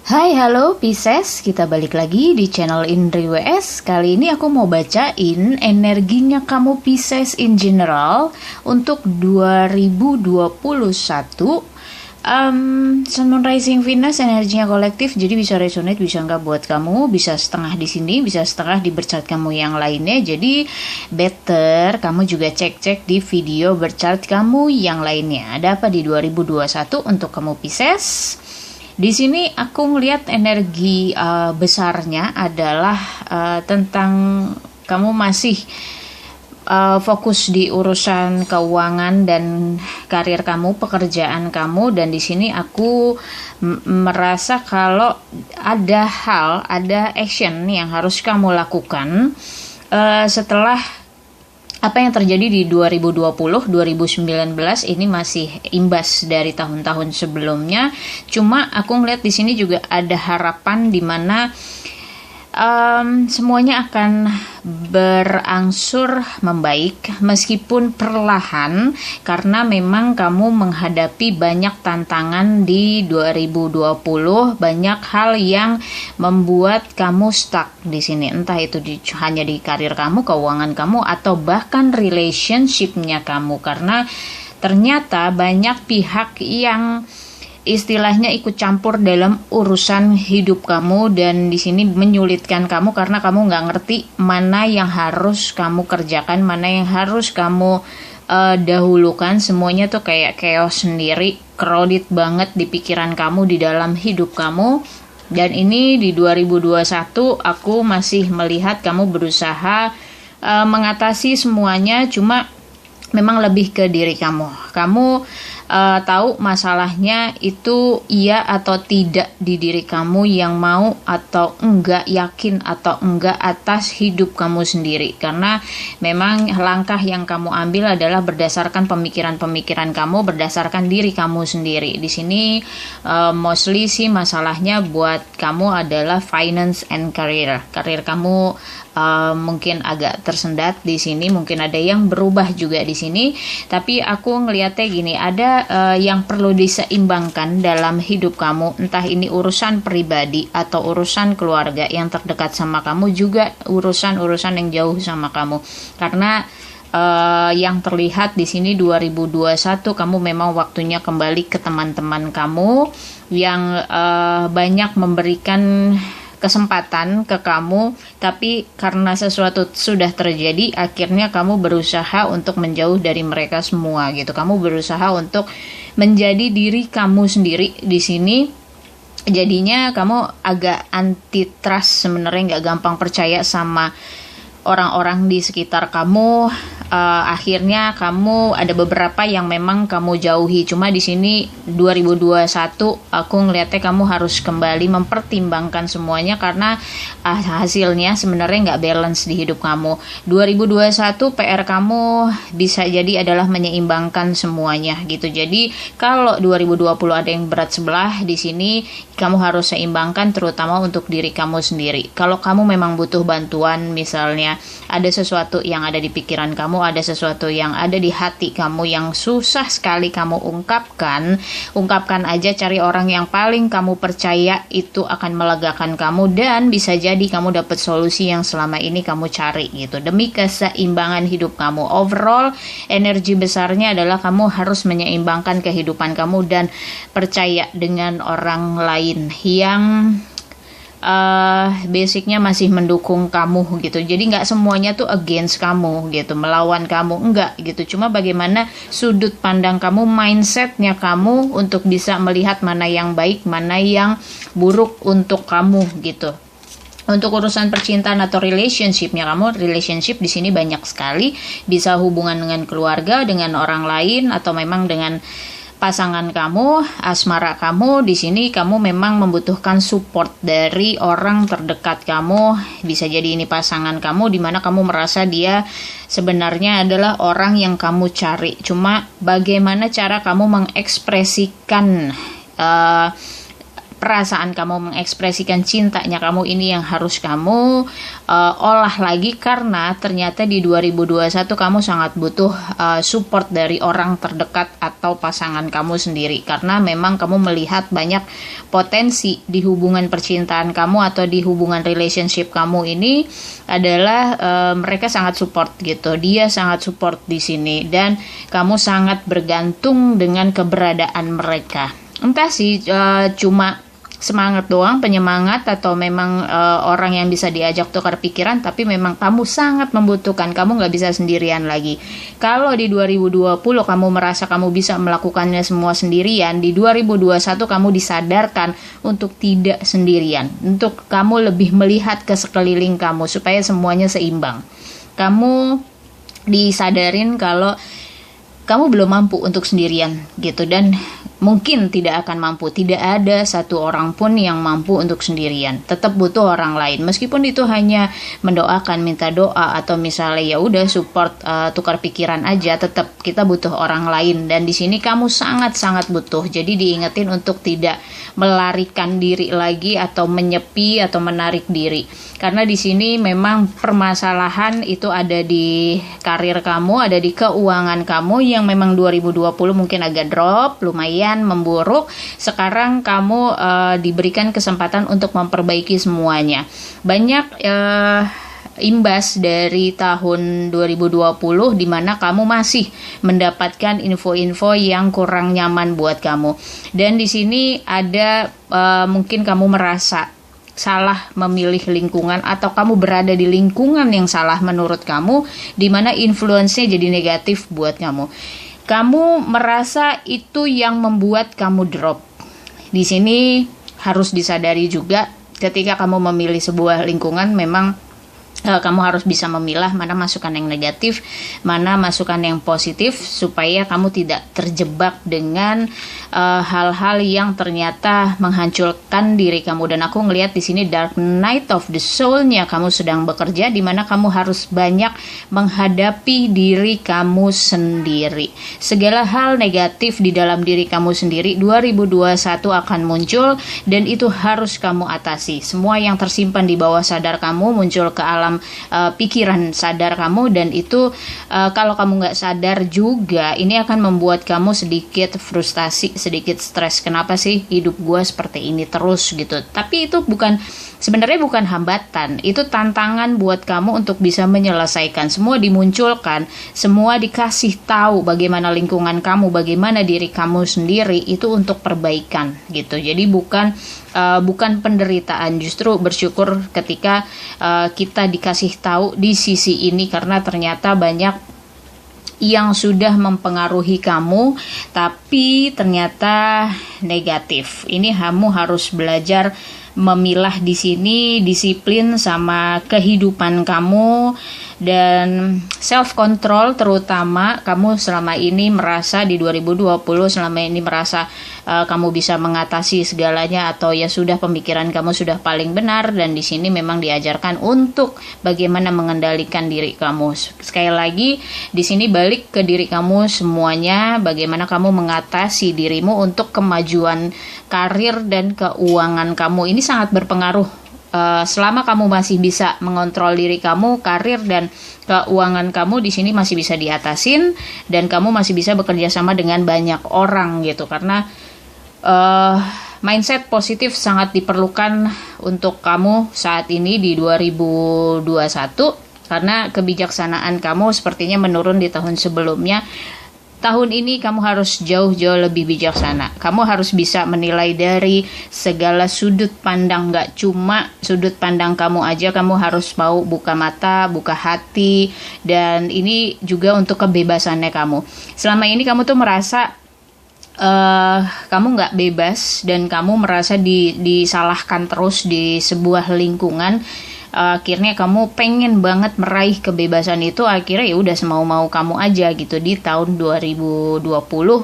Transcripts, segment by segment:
Hai, halo Pisces, kita balik lagi di channel Indri WS. Kali ini aku mau bacain energinya kamu Pisces in general untuk 2021. Sun, Moon, Rising, Venus, energinya kolektif, jadi bisa resonate, bisa nggak buat kamu, bisa setengah di sini, bisa setengah di berchart kamu yang lainnya. Jadi better kamu juga cek-cek di video berchart kamu yang lainnya. Ada apa di 2021 untuk kamu Pisces? Di sini aku ngelihat energi besarnya adalah tentang kamu masih fokus di urusan keuangan dan karir kamu, pekerjaan kamu, dan di sini aku merasa kalau ada action yang harus kamu lakukan setelah apa yang terjadi di 2020, 2019 ini masih imbas dari tahun-tahun sebelumnya. Cuma aku ngeliat di sini juga ada harapan di mana semuanya akan berangsur membaik meskipun perlahan, karena memang kamu menghadapi banyak tantangan di 2020, banyak hal yang membuat kamu stuck di sini, entah itu hanya di karir kamu, keuangan kamu, atau bahkan relationship-nya kamu, karena ternyata banyak pihak yang istilahnya ikut campur dalam urusan hidup kamu, dan di sini menyulitkan kamu karena kamu nggak ngerti mana yang harus kamu kerjakan, mana yang harus kamu dahulukan. Semuanya tuh kayak chaos sendiri, crowded banget di pikiran kamu, di dalam hidup kamu. Dan ini di 2021 aku masih melihat kamu berusaha mengatasi semuanya, cuma memang lebih ke diri kamu. Kamu tahu masalahnya itu iya atau tidak di diri kamu, yang mau atau enggak, yakin atau enggak atas hidup kamu sendiri. Karena memang langkah yang kamu ambil adalah berdasarkan pemikiran-pemikiran kamu, berdasarkan diri kamu sendiri. Di sini mostly sih masalahnya buat kamu adalah finance and career. Karir kamu mungkin agak tersendat di sini, mungkin ada yang berubah juga di sini. Tapi aku ngelihatnya gini, ada yang perlu diseimbangkan dalam hidup kamu, entah ini urusan pribadi atau urusan keluarga yang terdekat sama kamu, juga urusan-urusan yang jauh sama kamu. Karena yang terlihat di sini 2021 kamu memang waktunya kembali ke teman-teman kamu yang banyak memberikan kesempatan ke kamu, tapi karena sesuatu sudah terjadi, akhirnya kamu berusaha untuk menjauh dari mereka semua gitu. Kamu berusaha untuk menjadi diri kamu sendiri di sini. Jadinya kamu agak anti trust sebenarnya, nggak gampang percaya sama orang-orang di sekitar kamu. Akhirnya kamu ada beberapa yang memang kamu jauhi. Cuma di sini 2021 aku ngelihatnya kamu harus kembali mempertimbangkan semuanya, karena hasilnya sebenarnya nggak balance di hidup kamu. 2021 PR kamu bisa jadi adalah menyeimbangkan semuanya gitu. Jadi kalau 2020 ada yang berat sebelah, di sini kamu harus seimbangkan, terutama untuk diri kamu sendiri. Kalau kamu memang butuh bantuan, misalnya ada sesuatu yang ada di pikiran kamu, ada sesuatu yang ada di hati kamu yang susah sekali kamu ungkapkan aja, cari orang yang paling kamu percaya, itu akan melegakan kamu, dan bisa jadi kamu dapat solusi yang selama ini kamu cari gitu, demi keseimbangan hidup kamu. Overall, energi besarnya adalah kamu harus menyeimbangkan kehidupan kamu dan percaya dengan orang lain yang basicnya masih mendukung kamu gitu. Jadi nggak semuanya tuh against kamu gitu, melawan kamu, enggak gitu. Cuma bagaimana sudut pandang kamu, mindsetnya kamu untuk bisa melihat mana yang baik, mana yang buruk untuk kamu gitu. Untuk urusan percintaan atau relationshipnya kamu, relationship di sini banyak sekali, bisa hubungan dengan keluarga, dengan orang lain, atau memang dengan pasangan kamu, asmara kamu. Di sini kamu memang membutuhkan support dari orang terdekat kamu. Bisa jadi ini pasangan kamu, di mana kamu merasa dia sebenarnya adalah orang yang kamu cari. Cuma bagaimana cara kamu mengekspresikan perasaan kamu, mengekspresikan cintanya kamu, ini yang harus kamu olah lagi, karena ternyata di 2021 kamu sangat butuh support dari orang terdekat atau pasangan kamu sendiri, karena memang kamu melihat banyak potensi di hubungan percintaan kamu atau di hubungan relationship kamu ini adalah mereka sangat support gitu, dia sangat support di sini, dan kamu sangat bergantung dengan keberadaan mereka. Entah sih cuma semangat doang, penyemangat, atau memang orang yang bisa diajak tukar pikiran, tapi memang kamu sangat membutuhkan, kamu nggak bisa sendirian lagi. Kalau di 2020 kamu merasa kamu bisa melakukannya semua sendirian, di 2021 kamu disadarkan untuk tidak sendirian, untuk kamu lebih melihat ke sekeliling kamu supaya semuanya seimbang. Kamu disadarin kalau kamu belum mampu untuk sendirian gitu, dan mungkin tidak akan mampu. Tidak ada satu orang pun yang mampu untuk sendirian. Tetap butuh orang lain. Meskipun itu hanya mendoakan, minta doa, atau misalnya ya udah support, tukar pikiran aja, tetap kita butuh orang lain. Dan di sini kamu sangat-sangat butuh. Jadi diingetin untuk tidak melarikan diri lagi atau menyepi atau menarik diri. Karena di sini memang permasalahan itu ada di karir kamu, ada di keuangan kamu yang memang 2020 mungkin agak drop, lumayan memburuk. Sekarang kamu diberikan kesempatan untuk memperbaiki semuanya. Banyak imbas dari tahun 2020 di mana kamu masih mendapatkan info-info yang kurang nyaman buat kamu. Dan di sini ada mungkin kamu merasa salah memilih lingkungan, atau kamu berada di lingkungan yang salah menurut kamu, di mana influence-nya jadi negatif buat kamu. Kamu merasa itu yang membuat kamu drop. Di sini harus disadari juga, ketika kamu memilih sebuah lingkungan, memang kamu harus bisa memilah mana masukan yang negatif, mana masukan yang positif, supaya kamu tidak terjebak dengan hal-hal yang ternyata menghancurkan diri kamu. Dan aku ngelihat di sini dark night of the soul-nya kamu sedang bekerja, di mana kamu harus banyak menghadapi diri kamu sendiri. Segala hal negatif di dalam diri kamu sendiri 2021 akan muncul, dan itu harus kamu atasi. Semua yang tersimpan di bawah sadar kamu muncul ke alam pikiran sadar kamu, dan itu kalau kamu nggak sadar juga, ini akan membuat kamu sedikit frustasi, sedikit stres. Kenapa sih hidup gue seperti ini terus gitu? Tapi itu sebenarnya bukan hambatan, itu tantangan buat kamu untuk bisa menyelesaikan. Semua dimunculkan, semua dikasih tahu bagaimana lingkungan kamu, bagaimana diri kamu sendiri, itu untuk perbaikan gitu. Jadi bukan penderitaan, justru bersyukur ketika kita dikasih tahu di sisi ini, karena ternyata banyak yang sudah mempengaruhi kamu tapi ternyata negatif. Ini kamu harus belajar memilah di sini, disiplin sama kehidupan kamu, dan self control. Terutama kamu selama ini merasa di 2020 selama ini merasa kamu bisa mengatasi segalanya, atau ya sudah pemikiran kamu sudah paling benar, dan di sini memang diajarkan untuk bagaimana mengendalikan diri kamu. Sekali lagi di sini balik ke diri kamu semuanya, bagaimana kamu mengatasi dirimu untuk kemajuan karir dan keuangan kamu. Ini sangat berpengaruh. Selama kamu masih bisa mengontrol diri kamu, karir dan keuangan kamu di sini masih bisa diatasin, dan kamu masih bisa bekerja sama dengan banyak orang gitu. Karena mindset positif sangat diperlukan untuk kamu saat ini di 2021, karena kebijaksanaan kamu sepertinya menurun di tahun sebelumnya. Tahun ini kamu harus jauh-jauh lebih bijaksana. Kamu harus bisa menilai dari segala sudut pandang, gak cuma sudut pandang kamu aja. Kamu harus mau buka mata, buka hati, dan ini juga untuk kebebasannya kamu. Selama ini kamu tuh merasa kamu gak bebas, dan kamu merasa disalahkan terus di sebuah lingkungan. akhirnya kamu pengen banget meraih kebebasan itu, akhirnya ya udah semau-mau kamu aja gitu. Di tahun 2020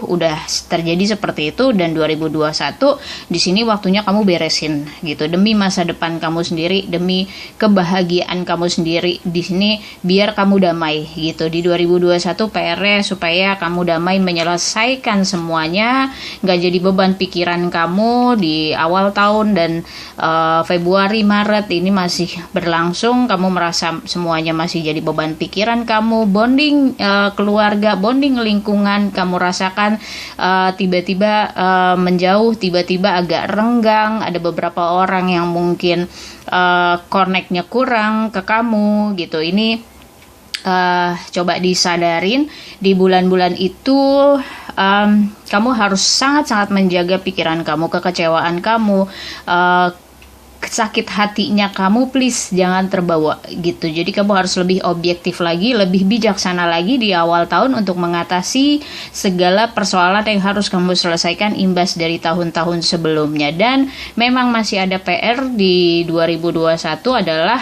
udah terjadi seperti itu, dan 2021 di sini waktunya kamu beresin gitu demi masa depan kamu sendiri, demi kebahagiaan kamu sendiri di sini, biar kamu damai gitu. Di 2021 PR-nya supaya kamu damai, menyelesaikan semuanya, nggak jadi beban pikiran kamu di awal tahun. Dan Februari Maret ini masih berlangsung, kamu merasa semuanya masih jadi beban pikiran kamu, bonding keluarga, bonding lingkungan kamu rasakan tiba-tiba menjauh, tiba-tiba agak renggang. Ada beberapa orang yang mungkin connect-nya kurang ke kamu gitu. Ini coba disadarin di bulan-bulan itu. Kamu harus sangat-sangat menjaga pikiran kamu, kekecewaan kamu, sakit hatinya kamu, please jangan terbawa gitu. Jadi kamu harus lebih objektif lagi, lebih bijaksana lagi di awal tahun untuk mengatasi segala persoalan yang harus kamu selesaikan imbas dari tahun-tahun sebelumnya. Dan memang masih ada PR di 2021 adalah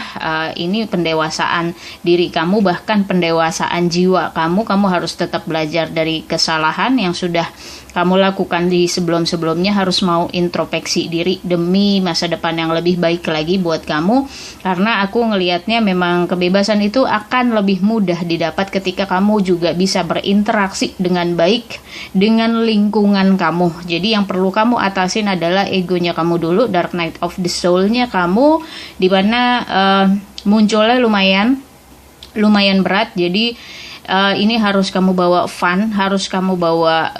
ini pendewasaan diri kamu, bahkan pendewasaan jiwa kamu. Kamu harus tetap belajar dari kesalahan yang sudah kamu lakukan di sebelum-sebelumnya, harus mau introspeksi diri demi masa depan yang lebih baik lagi buat kamu. Karena aku ngelihatnya memang kebebasan itu akan lebih mudah didapat ketika kamu juga bisa berinteraksi dengan baik dengan lingkungan kamu. Jadi yang perlu kamu atasin adalah egonya kamu dulu, dark night of the soul-nya kamu, dimana munculnya lumayan berat. Jadi ini harus kamu bawa fun, harus kamu bawa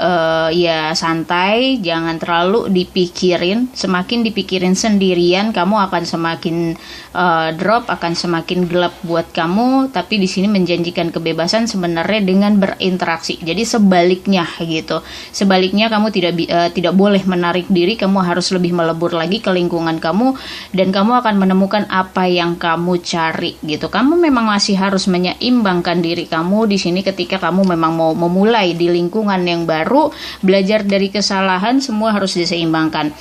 ya santai, jangan terlalu dipikirin. Semakin dipikirin sendirian, kamu akan semakin drop, akan semakin gelap buat kamu. Tapi di sini menjanjikan kebebasan sebenarnya dengan berinteraksi. Jadi sebaliknya gitu. Sebaliknya kamu tidak boleh menarik diri, kamu harus lebih melebur lagi ke lingkungan kamu, dan kamu akan menemukan apa yang kamu cari gitu. Kamu memang masih harus menyeimbangkan diri kamu di sini ketika kamu memang mau memulai di lingkungan yang baru, belajar dari kesalahan, semua harus diseimbangkan.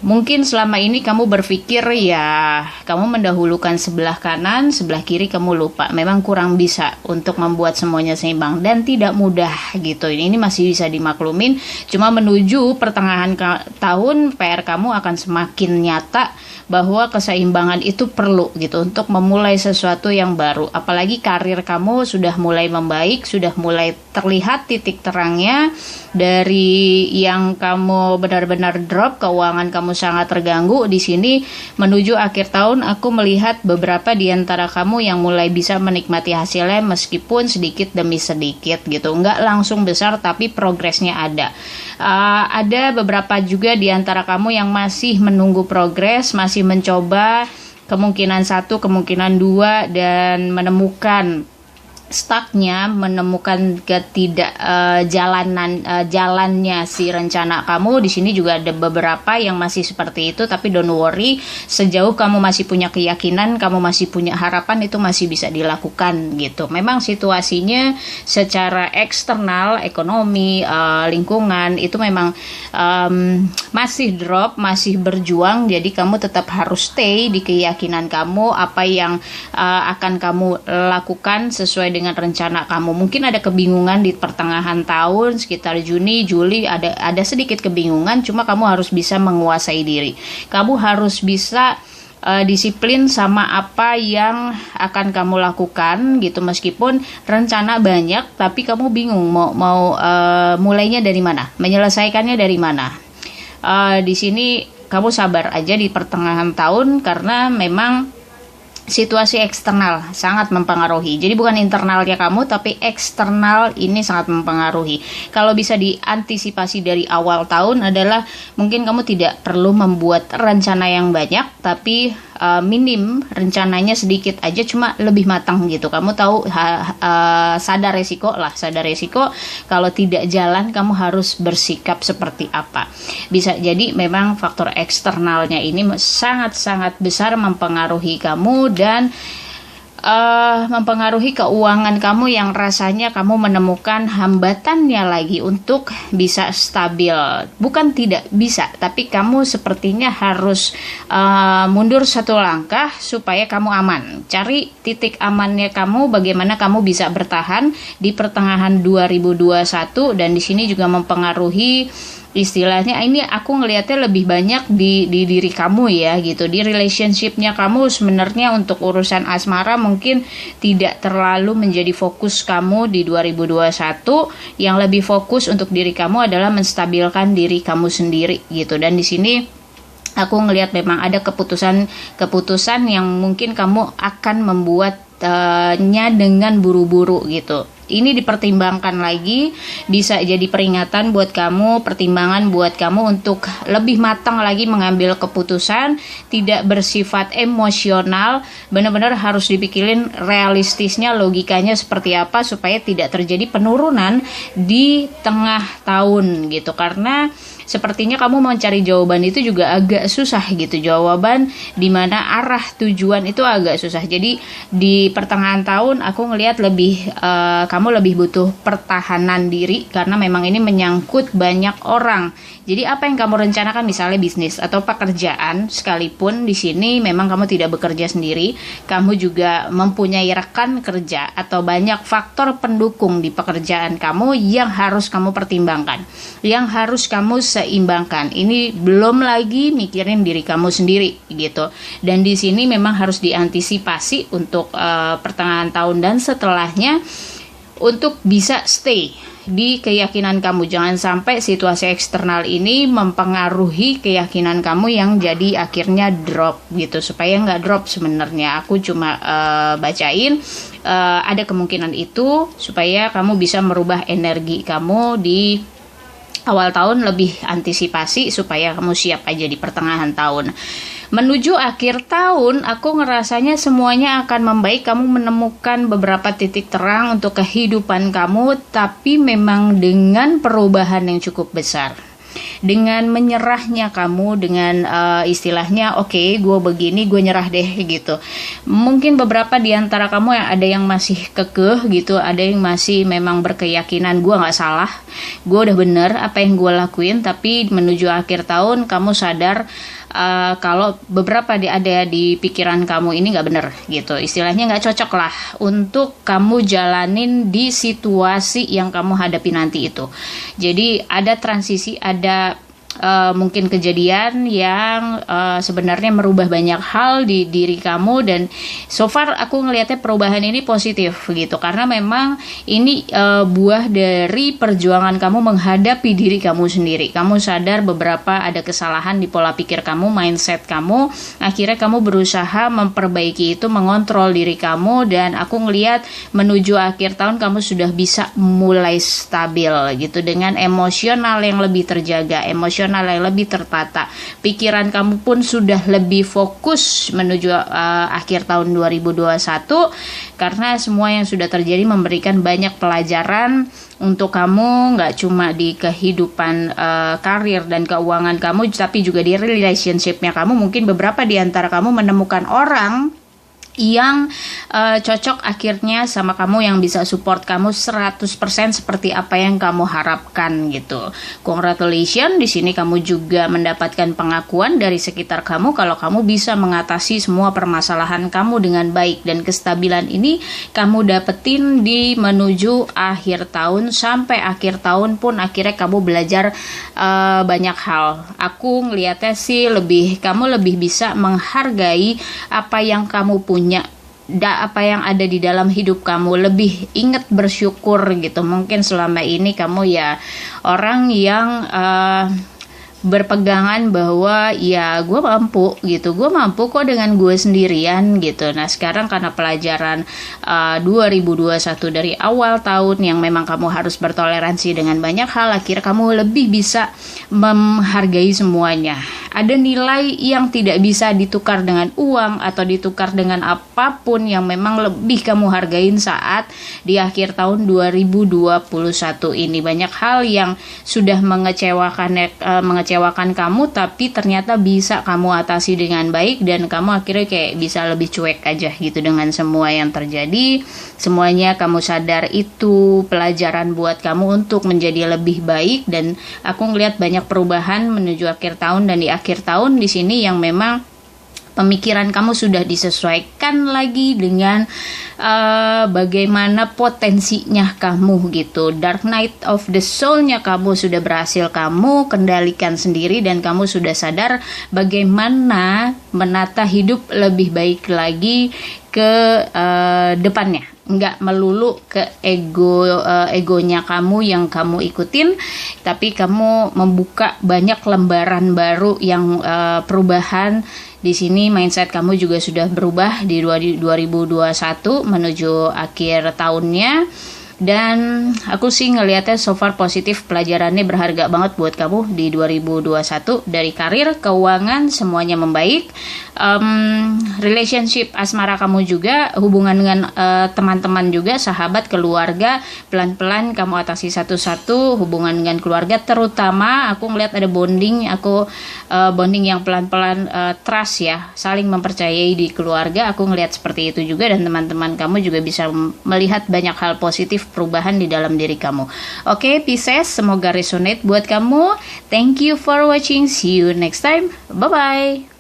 Mungkin selama ini kamu berpikir ya kamu mendahulukan sebelah kanan, sebelah kiri kamu lupa. Memang kurang bisa untuk membuat semuanya seimbang dan tidak mudah gitu. Ini masih bisa dimaklumin. Cuma menuju pertengahan tahun PR kamu akan semakin nyata bahwa keseimbangan itu perlu gitu untuk memulai sesuatu yang baru. Apalagi karir kamu sudah mulai membaik, sudah mulai terlihat titik terangnya. Dari yang kamu benar-benar drop, keuangan kamu sangat terganggu, di sini menuju akhir tahun aku melihat beberapa di antara kamu yang mulai bisa menikmati hasilnya meskipun sedikit demi sedikit gitu. Enggak langsung besar tapi progresnya ada. Ada beberapa juga di antara kamu yang masih menunggu progres, masih mencoba kemungkinan 1, kemungkinan 2 dan menemukan stucknya, menemukan jalannya si rencana kamu. Di sini juga ada beberapa yang masih seperti itu, tapi don't worry, sejauh kamu masih punya keyakinan, kamu masih punya harapan, itu masih bisa dilakukan gitu. Memang situasinya secara eksternal, ekonomi, lingkungan itu memang masih drop, masih berjuang. Jadi kamu tetap harus stay di keyakinan kamu, apa yang akan kamu lakukan sesuai dengan rencana kamu. Mungkin ada kebingungan di pertengahan tahun, sekitar Juni, Juli ada sedikit kebingungan, cuma kamu harus bisa menguasai diri. Kamu harus bisa disiplin sama apa yang akan kamu lakukan gitu. Meskipun rencana banyak, tapi kamu bingung mau mulainya dari mana, menyelesaikannya dari mana. Di sini kamu sabar aja di pertengahan tahun karena memang situasi eksternal sangat mempengaruhi. Jadi bukan internalnya kamu, tapi eksternal ini sangat mempengaruhi. Kalau bisa diantisipasi dari awal tahun adalah mungkin kamu tidak perlu membuat rencana yang banyak, tapi minim rencananya sedikit aja, cuma lebih matang gitu. Kamu tahu sadar resiko. Kalau tidak jalan kamu harus bersikap seperti apa. Bisa jadi memang faktor eksternalnya ini sangat-sangat besar mempengaruhi kamu, dan mempengaruhi keuangan kamu yang rasanya kamu menemukan hambatannya lagi untuk bisa stabil. Bukan tidak bisa, tapi kamu sepertinya harus mundur satu langkah supaya kamu aman. Cari titik amannya kamu, bagaimana kamu bisa bertahan di pertengahan 2021, dan di sini juga mempengaruhi istilahnya, ini aku ngelihatnya lebih banyak di diri kamu ya gitu, di relationshipnya kamu. Sebenarnya untuk urusan asmara mungkin tidak terlalu menjadi fokus kamu di 2021. Yang lebih fokus untuk diri kamu adalah menstabilkan diri kamu sendiri gitu. Dan di sini aku ngelihat memang ada keputusan yang mungkin kamu akan membuatnya dengan buru-buru gitu. Ini dipertimbangkan lagi, bisa jadi peringatan buat kamu, pertimbangan buat kamu untuk lebih matang lagi mengambil keputusan, tidak bersifat emosional, benar-benar harus dipikirin realistisnya, logikanya seperti apa supaya tidak terjadi penurunan di tengah tahun gitu. Karena sepertinya kamu mencari jawaban itu juga agak susah gitu, jawaban di mana arah tujuan itu agak susah. Jadi di pertengahan tahun aku ngelihat kamu lebih butuh pertahanan diri, karena memang ini menyangkut banyak orang. Jadi apa yang kamu rencanakan, misalnya bisnis atau pekerjaan sekalipun, di sini memang kamu tidak bekerja sendiri, kamu juga mempunyai rekan kerja atau banyak faktor pendukung di pekerjaan kamu yang harus kamu pertimbangkan, yang harus kamu seimbangkan. Ini belum lagi mikirin diri kamu sendiri gitu. Dan di sini memang harus diantisipasi untuk pertengahan tahun dan setelahnya untuk bisa stay di keyakinan kamu. Jangan sampai situasi eksternal ini mempengaruhi keyakinan kamu yang jadi akhirnya drop gitu. Supaya nggak drop, sebenarnya aku cuma bacain ada kemungkinan itu supaya kamu bisa merubah energi kamu di awal tahun, lebih antisipasi supaya kamu siap aja di pertengahan tahun. Menuju akhir tahun, aku ngerasanya semuanya akan membaik. Kamu menemukan beberapa titik terang untuk kehidupan kamu, tapi memang dengan perubahan yang cukup besar. Dengan menyerahnya kamu, dengan istilahnya oke, gue begini, gue nyerah deh gitu. Mungkin beberapa di antara kamu yang ada yang masih kekeh gitu, ada yang masih memang berkeyakinan gue nggak salah, gue udah bener apa yang gue lakuin. Tapi menuju akhir tahun kamu sadar kalau beberapa ada di pikiran kamu ini nggak bener gitu, istilahnya nggak cocok lah untuk kamu jalanin di situasi yang kamu hadapi nanti itu. Jadi ada transisi, ada mungkin kejadian yang sebenarnya merubah banyak hal di diri kamu, dan so far aku ngelihatnya perubahan ini positif gitu, karena memang ini buah dari perjuangan kamu menghadapi diri kamu sendiri. Kamu sadar beberapa ada kesalahan di pola pikir kamu, mindset kamu, akhirnya kamu berusaha memperbaiki itu, mengontrol diri kamu, dan aku ngelihat menuju akhir tahun kamu sudah bisa mulai stabil gitu, dengan emosional yang lebih terjaga, emosional yang lebih tertata. Pikiran kamu pun sudah lebih fokus menuju akhir tahun 2021, karena semua yang sudah terjadi memberikan banyak pelajaran untuk kamu, nggak cuma di kehidupan karir dan keuangan kamu, tapi juga di relationship-nya kamu. Mungkin beberapa di antara kamu menemukan orang yang cocok akhirnya sama kamu, yang bisa support kamu 100% seperti apa yang kamu harapkan gitu. Congratulations, di sini kamu juga mendapatkan pengakuan dari sekitar kamu kalau kamu bisa mengatasi semua permasalahan kamu dengan baik, dan kestabilan ini kamu dapetin di menuju akhir tahun. Sampai akhir tahun pun akhirnya kamu belajar banyak hal. Aku ngeliatnya sih kamu lebih bisa menghargai apa yang kamu punya, apa yang ada di dalam hidup kamu, lebih ingat bersyukur gitu. Mungkin selama ini kamu ya orang yang berpegangan bahwa ya gue mampu gitu, gue mampu kok dengan gue sendirian gitu. Nah sekarang karena pelajaran 2021 dari awal tahun yang memang kamu harus bertoleransi dengan banyak hal, akhirnya kamu lebih bisa menghargai semuanya. Ada nilai yang tidak bisa ditukar dengan uang atau ditukar dengan apapun, yang memang lebih kamu hargain saat di akhir tahun 2021 ini. Banyak hal yang sudah mengecewakan mengecewakan kamu, tapi ternyata bisa kamu atasi dengan baik dan kamu akhirnya kayak bisa lebih cuek aja gitu dengan semua yang terjadi. Semuanya kamu sadar itu pelajaran buat kamu untuk menjadi lebih baik, dan aku ngelihat banyak perubahan menuju akhir tahun, dan di akhir tahun di sini yang memang pemikiran kamu sudah disesuaikan lagi dengan bagaimana potensinya kamu gitu. Dark night of the soul-nya kamu sudah berhasil kamu kendalikan sendiri, dan kamu sudah sadar bagaimana menata hidup lebih baik lagi ke depannya. Nggak melulu ke egonya kamu yang kamu ikutin, tapi kamu membuka banyak lembaran baru yang perubahan. Di sini mindset kamu juga sudah berubah di 2021 menuju akhir tahunnya. Dan aku sih ngelihatnya so far positif, pelajarannya berharga banget buat kamu di 2021. Dari karir, keuangan, semuanya membaik. Relationship asmara kamu juga, hubungan dengan teman-teman juga, sahabat, keluarga, pelan-pelan kamu atasi satu-satu. Hubungan dengan keluarga terutama, aku ngelihat ada bonding, bonding yang pelan-pelan trust ya, saling mempercayai di keluarga. Aku ngelihat seperti itu juga, dan teman-teman kamu juga bisa melihat banyak hal positif perubahan di dalam diri kamu. Oke, Pisces, semoga resonate buat kamu. Thank you for watching. See you next time. Bye-bye.